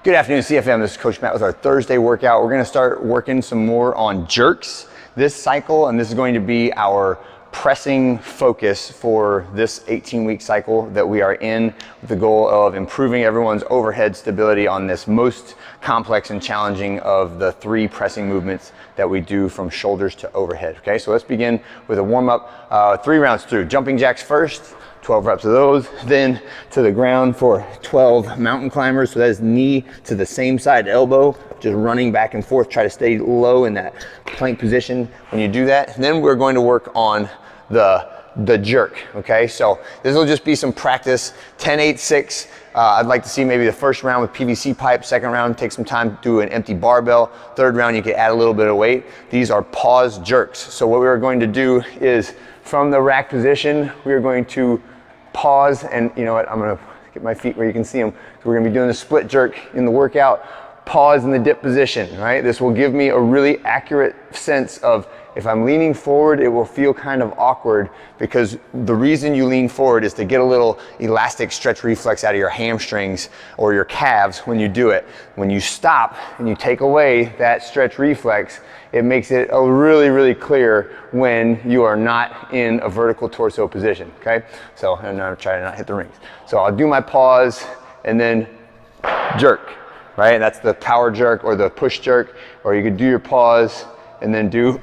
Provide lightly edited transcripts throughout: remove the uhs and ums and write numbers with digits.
Good afternoon, CFM. This is Coach Matt with our Thursday workout. We're going to start working some more on jerks this cycle, and this is going to be our pressing focus for this 18-week cycle that we are in, with the goal of improving everyone's overhead stability on this most complex and challenging of the three pressing movements that we do from shoulders to overhead. Okay, so let's begin with a warm-up, 3 rounds through. Jumping jacks first, 12 reps of those, then to the ground for 12 mountain climbers. So that is knee to the same side elbow, just running back and forth. Try to stay low in that plank position when you do that. And then we're going to work on the jerk, okay? So this will just be some practice, 10, 8, 6. I'd like to see maybe the first round with PVC pipe, second round, take some time to do an empty barbell. Third round, you can add a little bit of weight. These are pause jerks. So what we're going to do is from the rack position, we are going to pause, and you know what, I'm gonna get my feet where you can see them, because we're gonna be doing the split jerk in the workout. Pause in the dip position, right? This will give me a really accurate sense of if I'm leaning forward, it will feel kind of awkward, because the reason you lean forward is to get a little elastic stretch reflex out of your hamstrings or your calves when you do it. When you stop and you take away that stretch reflex, it makes it really, really clear when you are not in a vertical torso position, okay? So, and I'm trying to not hit the rings. So I'll do my pause and then jerk, right? That's the power jerk or the push jerk, or you could do your pause and then do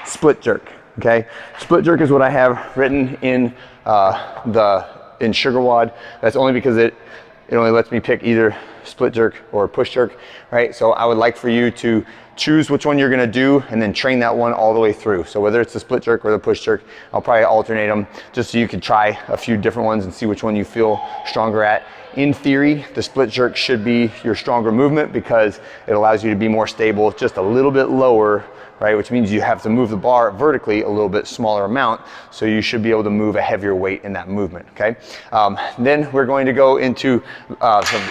split jerk, okay? Split jerk is what I have written in Sugar WOD. That's only because it only lets me pick either split jerk or push jerk, right? So I would like for you to choose which one you're gonna do and then train that one all the way through. So whether it's the split jerk or the push jerk, I'll probably alternate them just so you can try a few different ones and see which one you feel stronger at. In theory, the split jerk should be your stronger movement because it allows you to be more stable, just a little bit lower, right? Which means you have to move the bar vertically a little bit smaller amount, so you should be able to move a heavier weight in that movement, okay? Then we're going to go into some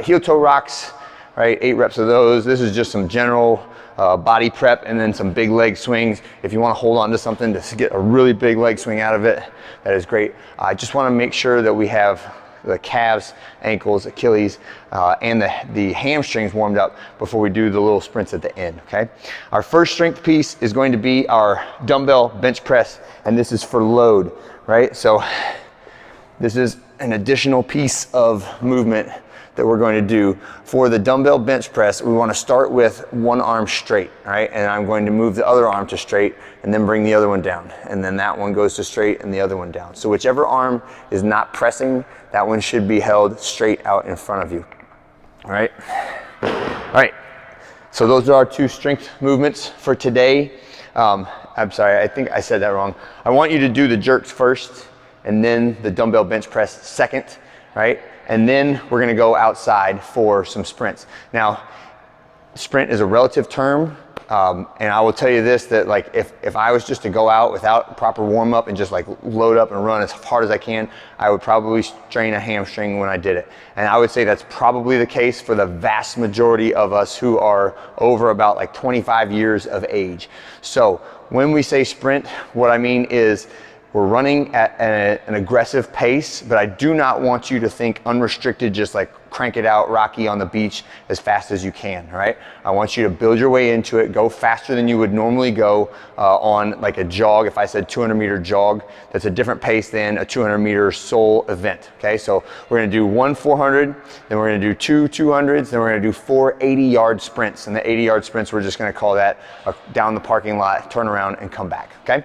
heel toe rocks, right? 8 reps of those. This is just some general body prep, and then some big leg swings. If you want to hold on to something to get a really big leg swing out of it, that is great. I just want to make sure that we have the calves, ankles, Achilles, and the hamstrings warmed up before we do the little sprints at the end, okay? Our first strength piece is going to be our dumbbell bench press, and this is for load, right? So this is an additional piece of movement that we're going to do. For the dumbbell bench press, we want to start with one arm straight, right? And I'm going to move the other arm to straight and then bring the other one down. And then that one goes to straight and the other one down. So whichever arm is not pressing, that one should be held straight out in front of you, all right? All right, so those are our 2 strength movements for today. I'm sorry, I think I said that wrong. I want you to do the jerks first and then the dumbbell bench press second, right? And then we're gonna go outside for some sprints. Now, sprint is a relative term, and I will tell you this, that like if I was just to go out without proper warm up and just like load up and run as hard as I can, I would probably strain a hamstring when I did it. And I would say that's probably the case for the vast majority of us who are over about like 25 years of age. So when we say sprint, what I mean is we're running at an aggressive pace, but I do not want you to think unrestricted, just like crank it out, Rocky on the beach as fast as you can, right? I want you to build your way into it, go faster than you would normally go on like a jog. If I said 200-meter jog, that's a different pace than a 200-meter sole event, okay? So we're gonna do 1 400, then we're gonna do 2 200s, then we're gonna do 4 80-yard sprints. And the 80-yard sprints, we're just gonna call that down the parking lot, turn around and come back, okay?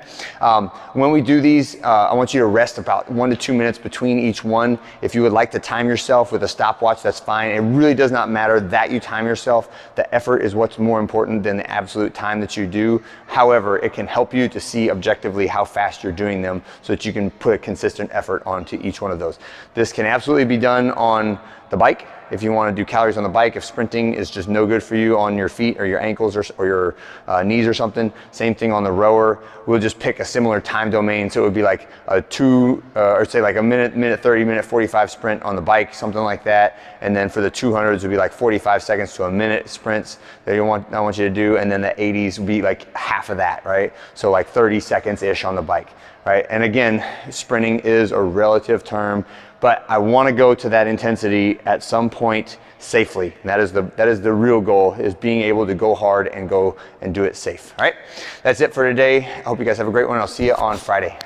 When we do these, I want you to rest about 1 to 2 minutes between each one. If you would like to time yourself with a stopwatch, that's fine. It really does not matter that you time yourself. The effort is what's more important than the absolute time that you do. However, it can help you to see objectively how fast you're doing them so that you can put a consistent effort onto each one of those. This can absolutely be done on the bike. If you want to do calories on the bike, if sprinting is just no good for you on your feet or your ankles or your knees or something, same thing on the rower. We'll just pick a similar time domain. So it would be like a 2, or say like a minute 30, minute 45 sprint on the bike, something like that. And then for the 200s would be like 45 seconds to a minute sprints that I want you to do. And then the 80s would be like half of that, right? So like 30 seconds-ish on the bike, right? And again, sprinting is a relative term, but I want to go to that intensity at some point safely. And that is the real goal, is being able to go hard and go and do it safe. All right, that's it for today. I hope you guys have a great one. I'll see you on Friday.